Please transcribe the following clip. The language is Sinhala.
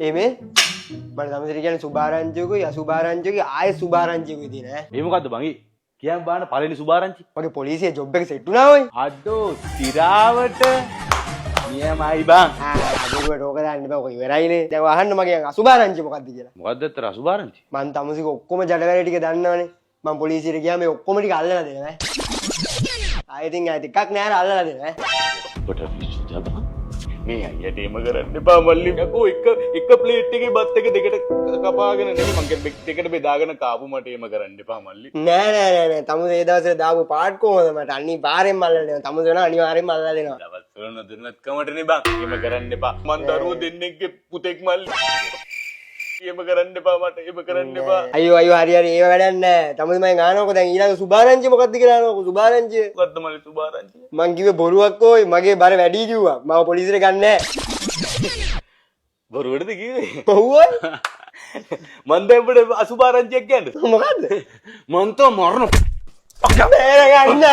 එමේ මට තමසිරි කියන්නේ සුභාරංචියකුයි අසුභාරංචියකුයි ආයෙ සුභාරංචියකුයි තියෙන ඈ. ඒ මොකද්ද බං? කියන්න බලන්න පළවෙනි සුභාරංචි. මගේ පොලිසියේ ජොබ් එක සෙට් වුණා ඔය. අඩෝ තිරාවට නියමයි බං. අදේ ටෝක දාන්න බෑ ඔක ඉවරයිනේ. දැන් අහන්න මගේ අසුභාරංචිය මොකද්ද කියලා. මොකද්ද අතර අසුභාරංචි? මං තමුසික ඔක්කොම ජඩවැල ටික දන්නවනේ. මං පොලිසියට ගියාම මේ ඔක්කොම ටික අල්ලලා දෙනවා ඈ. ආයෙත් එකක් නෑර අල්ලලා දෙනවා ඈ. කොට පිස්සු ජබ. මේ අයියට එම කරන්න එපා මල්ලි. යකෝ එක ප්ලේට් එකේ බත් එක දෙකට කපාගෙන නෙමෙයි මං කියන්නේ දෙකට බෙදාගෙන කාපු මට එම කරන්න එපා මල්ලි. නෑ තමුසේ ඒ දවසේ දාපු පාට් කොහොමද මට අනිවාර්යෙන්ම අල්ලලා දෙනවා. තමුසේ වෙනවා අනිවාර්යෙන්ම අල්ලලා දෙනවා. දවස් වල නොදෙන්නත් කමටනේ බං. එම කරන්න එපා. මං දරුවෝ දෙන්නෙක්ගේ පුතෙක් මල්ලි. එම කරන්න එපා මට එම කරන්න එපා. අයියෝ හරි ඒව වැඩක් නෑ. තමුසේ මම ගානකො දැන් ඊළඟ සුභාරංචිය මොකද්ද කියලා අහනකො සුභාරංචිය. මොකද්ද මල්ලි සුභාරංචිය? මං කිව්වේ බොරුවක් ඕයි මගේ බර වැඩි කිව්වා. මම පොලිසියට ගන්න නෑ. බොරුවටද කිව්වේ? ඔව්වයි. මන් දැන් අසුභාරංචියක් කියන්නේ. මොකද්ද? මන් තෝ මරණ. බෑර ගන්න.